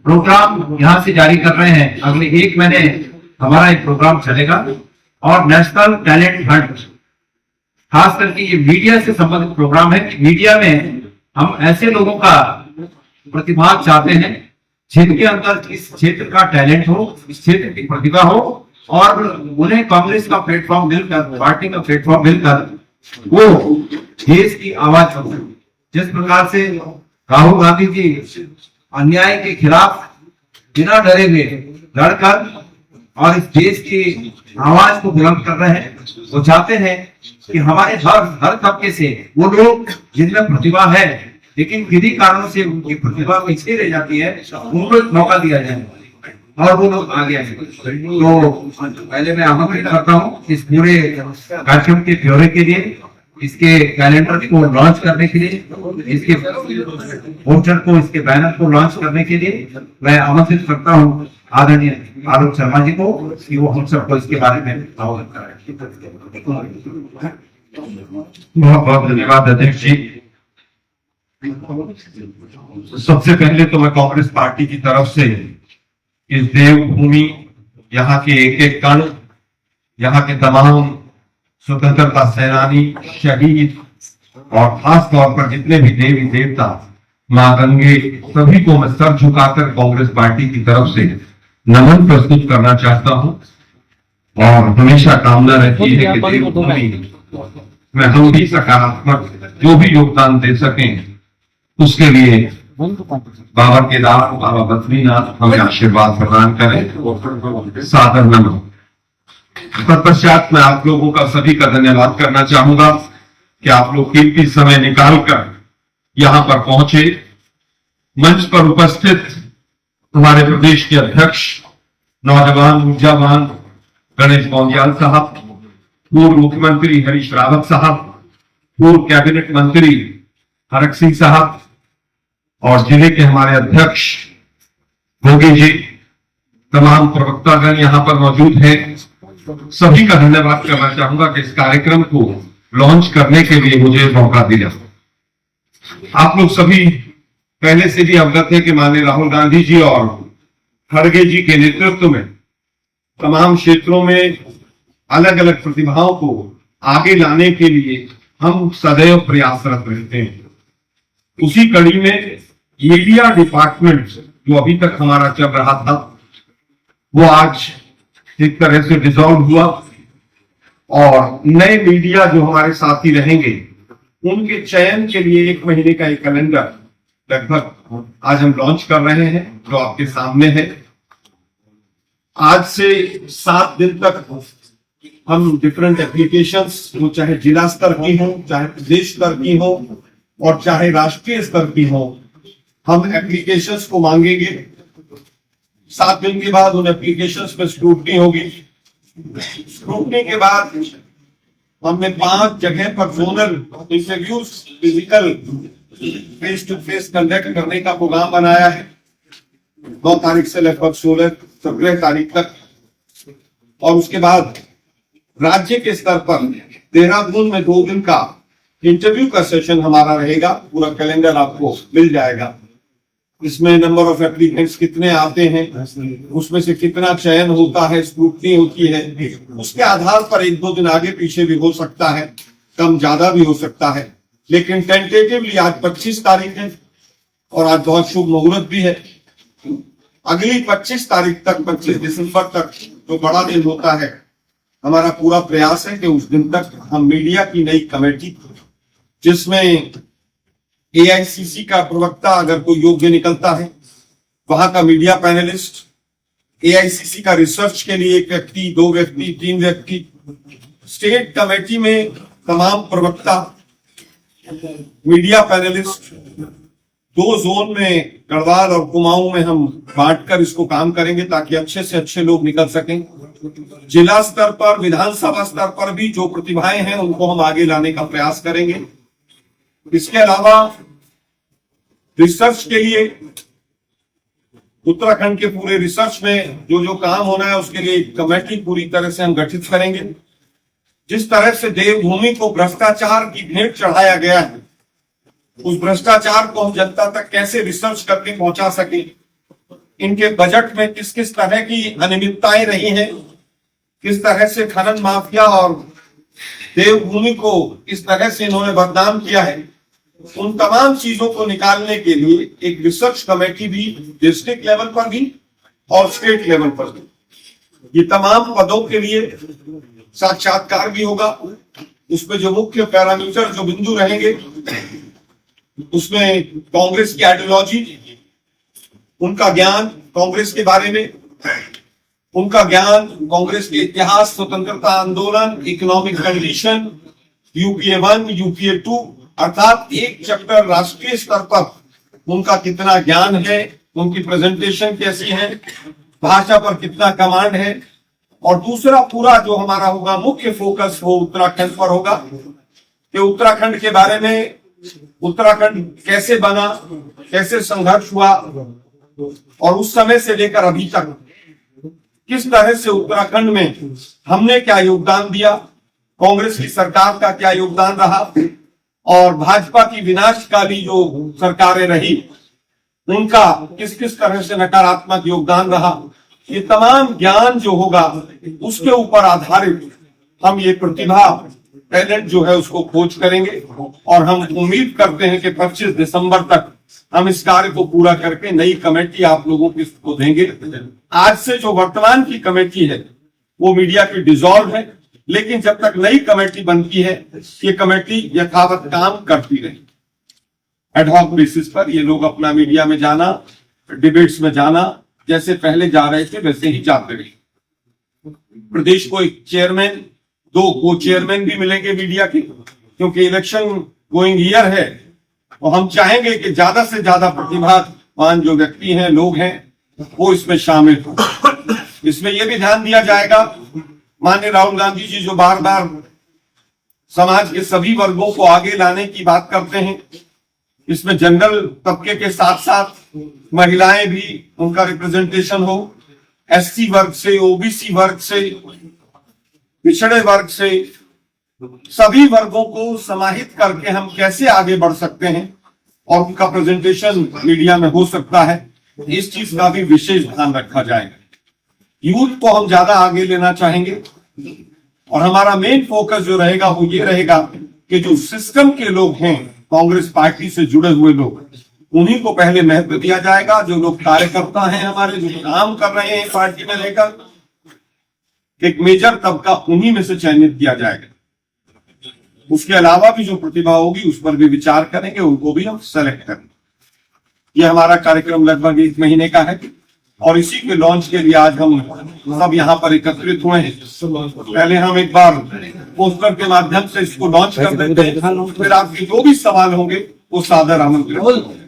Programme यहाँ से जारी कर रहे हैं। अगले 1 महीने हमारा एक प्रोग्राम चलेगा और नेशनल टैलेंट हंट, खास करके ये मीडिया से संबंधित प्रोग्राम है। मीडिया में हम ऐसे लोगों का प्रतिभा चाहते हैं जिनके अंदर इस क्षेत्र का टैलेंट हो, इस क्षेत्र की प्रतिभा हो, और उन्हें कांग्रेस का प्लेटफॉर्म मिलकर, पार्टी का प्लेटफॉर्म मिलकर वो देश की आवाज हो। जिस प्रकार से राहुल गांधी जी अन्याय के खिलाफ बिना डरे हुए लड़कर और इस देश की आवाज को बुलंद कर रहे हैं, वो चाहते हैं कि हमारे हर तबके से वो लोग जिनमें प्रतिभा है लेकिन किसी कारणों से उनकी प्रतिभा पीछे रह जाती है, उनको एक मौका दिया जाए और वो लोग आगे आए। तो पहले मैं आमंत्रित करता हूँ इस पूरे कार्यक्रम के ब्यौरे के लिए, इसके कैलेंडर को लॉन्च करने के लिए, इसके पोस्टर को, इसके बैनर को लॉन्च करने के लिए मैं आमंत्रित करता हूँ आदरणीय आलोक शर्मा जी को कि वो हम सबको इसके बारे में अवगत कराएं। बहुत बहुत धन्यवाद अध्यक्ष जी। सबसे पहले तो मैं कांग्रेस पार्टी की तरफ से इस देवभूमि, यहाँ के एक एक कण, यहाँ के तमाम स्वतंत्रता सेनानी, शहीद और खास तौर पर जितने भी देवी देवता, मां गंगे, सभी को मैं सर झुकाकर कांग्रेस पार्टी की तरफ से नमन प्रस्तुत करना चाहता हूं। और हमेशा कामना रहती है कि देवभूमि में हम भी सकारात्मक जो भी योगदान दे सकें, उसके लिए बाबा केदार, बाबा बद्रीनाथ हमें आशीर्वाद प्रदान करें। सादर नमन। तत्पश्चात मैं आप लोगों का सभी का धन्यवाद करना चाहूंगा कि आप लोग कीमती समय निकालकर यहां पर पहुंचे। मंच पर उपस्थित हमारे प्रदेश के अध्यक्ष, नौजवान ऊर्जावान गणेश गोंदियाल साहब, पूर्व मुख्यमंत्री हरीश रावत साहब, पूर्व कैबिनेट मंत्री हरक सिंह साहब और जिले के हमारे अध्यक्ष भोगी जी, तमाम प्रवक्तागण यहाँ पर मौजूद हैं, सभी का धन्यवाद करना चाहूंगा कि इस कार्यक्रम को लॉन्च करने के लिए मुझे मौका दिया। आप लोग सभी पहले से भी अवगत है कि माननीय राहुल गांधी जी और खड़गे जी के नेतृत्व में तमाम क्षेत्रों में अलग अलग प्रतिभाओं को आगे लाने के लिए हम सदैव प्रयासरत रहते हैं। उसी कड़ी में मीडिया डिपार्टमेंट जो अभी तक हमारा चल रहा था, वो आज एक तरह से डिसॉल्व हुआ और नए मीडिया जो हमारे साथी रहेंगे उनके चयन के लिए 1 महीने का एक कैलेंडर लगभग आज हम लॉन्च कर रहे हैं, जो आपके सामने है। आज से 7 दिन तक हम डिफरेंट एप्लीकेशंस, वो चाहे जिला स्तर की हो, चाहे प्रदेश स्तर की हो और चाहे राष्ट्रीय स्तर की हो, हम एप्लीकेशंस को मांगेंगे। 7 दिन के बाद उन एप्लीकेशंस पे स्क्रूटनी होगी। स्क्रूटनी के बाद हमने 5 जगह पर zonal interviews physical face to face conduct करने का प्रोग्राम बनाया है। 9 तारीख से लगभग 16-17 तारीख तक, और उसके बाद राज्य के स्तर पर देहरादून में 2 दिन का इंटरव्यू का सेशन हमारा रहेगा। पूरा कैलेंडर आपको मिल जाएगा। इसमें नंबर ऑफ एप्लीकेंट्स कितने आते हैं, उसमें से कितना चयन होता है, स्क्रूटनी होती है, उसके आधार पर 1-2 दिन आगे पीछे भी हो सकता है, कम ज्यादा भी हो सकता है। लेकिन टेंटेटिवली आज 25 तारीख है और आज बहुत शुभ मुहूर्त भी है। अगली 25 तारीख तक, 25 दिसंबर तक जो बड़ा दिन होता है, हमारा पूरा प्रयास है कि उस दिन तक हम मीडिया की नई कमेटी, जिसमें एआईसीसी का प्रवक्ता अगर कोई योग्य निकलता है, वहां का मीडिया पैनलिस्ट, एआईसीसी का रिसर्च के लिए 1 व्यक्ति, 2 व्यक्ति, 3 व्यक्ति, स्टेट कमेटी में तमाम प्रवक्ता, मीडिया पैनलिस्ट, 2 जोन में गढ़वाल और कुमाऊं में हम बांटकर इसको काम करेंगे ताकि अच्छे से अच्छे लोग निकल सकें। जिला स्तर पर, विधानसभा स्तर पर भी जो प्रतिभाएं हैं उनको हम आगे लाने का प्रयास करेंगे। इसके अलावा रिसर्च के लिए उत्तराखंड के पूरे रिसर्च में जो जो काम होना है उसके लिए एक कमेटी पूरी तरह से हम गठित करेंगे। जिस तरह से देवभूमि को भ्रष्टाचार की भेंट चढ़ाया गया है, उस भ्रष्टाचार को हम जनता तक कैसे रिसर्च करके पहुंचा सके, इनके बजट में किस किस तरह की अनियमितताएं रही हैं, किस तरह से खनन माफिया और देवभूमि को किस तरह से इन्होंने बदनाम किया है, उन तमाम चीजों को निकालने के लिए एक रिसर्च कमेटी भी डिस्ट्रिक्ट लेवल पर भी और स्टेट लेवल पर भी, ये तमाम पदों के लिए साक्षात्कार भी होगा। उसमें जो मुख्य पैरामीटर जो बिंदु रहेंगे, उसमें कांग्रेस की आइडियोलॉजी, उनका ज्ञान कांग्रेस के बारे में, उनका ज्ञान कांग्रेस के इतिहास, स्वतंत्रता आंदोलन, इकोनॉमिक कंडीशन, यूपीए 1, यूपीए 2, अर्थात एक चैप्टर राष्ट्रीय स्तर पर उनका कितना ज्ञान है, उनकी प्रेजेंटेशन कैसी है, भाषा पर कितना कमांड है। और दूसरा पूरा जो हमारा होगा मुख्य फोकस वो उत्तराखंड पर होगा कि उत्तराखंड के बारे में, उत्तराखंड कैसे बना, कैसे संघर्ष हुआ और उस समय से लेकर अभी तक किस तरह से उत्तराखंड में हमने क्या योगदान दिया, कांग्रेस की सरकार का क्या योगदान रहा और भाजपा की विनाशकारी जो सरकारें रही उनका किस किस तरह से नकारात्मक योगदान रहा। ये तमाम ज्ञान जो होगा उसके ऊपर आधारित हम ये प्रतिभा टैलेंट जो है उसको खोज करेंगे और हम उम्मीद करते हैं कि 25 दिसंबर तक हम इस कार्य को पूरा करके नई कमेटी आप लोगों को देंगे। आज से जो वर्तमान की कमेटी है वो मीडिया की डिसॉल्व है, लेकिन जब तक नई कमेटी बनती है ये कमेटी यथावत काम करती रही। एडहॉक बेसिस पर ये लोग अपना मीडिया में जाना, डिबेट्स में जाना, जैसे पहले जा रहे थे वैसे ही जाते रहे। प्रदेश को एक चेयरमैन, 2 को चेयरमैन भी मिलेंगे मीडिया के, क्योंकि इलेक्शन गोइंग ईयर है और हम चाहेंगे कि ज्यादा से ज्यादा प्रतिभावान जो व्यक्ति हैं, लोग हैं, वो इसमें शामिल हो। इसमें यह भी ध्यान दिया जाएगा, माननीय राहुल गांधी जी जो बार बार समाज के सभी वर्गों को आगे लाने की बात करते हैं, इसमें जनरल तबके के साथ साथ महिलाएं भी, उनका रिप्रेजेंटेशन हो, एससी वर्ग से, ओबीसी वर्ग से, पिछड़े वर्ग से, सभी वर्गों को समाहित करके हम कैसे आगे बढ़ सकते हैं और उनका प्रेजेंटेशन मीडिया में हो सकता है, इस चीज का भी विशेष ध्यान रखा जाएगा। यूथ को हम ज्यादा आगे लेना चाहेंगे और हमारा मेन फोकस जो रहेगा वो ये रहेगा कि जो सिस्टम के लोग हैं, कांग्रेस पार्टी से जुड़े हुए लोग, उन्हीं को पहले महत्व दिया जाएगा। जो लोग कार्यकर्ता हैं हमारे, जो काम कर रहे हैं पार्टी में रहकर, एक मेजर तबका उन्हीं में से चयनित किया जाएगा। उसके अलावा भी जो प्रतिभा होगी उस पर भी विचार करेंगे, उनको भी हम सेलेक्ट करेंगे। यह हमारा कार्यक्रम लगभग 1 महीने का है और इसी के लॉन्च के लिए आज हम सब यहाँ पर एकत्रित हुए हैं। पहले हम एक बार पोस्टर के माध्यम से इसको लॉन्च कर देते हैं, फिर आपके जो भी सवाल होंगे वो सादर आमंत्रित।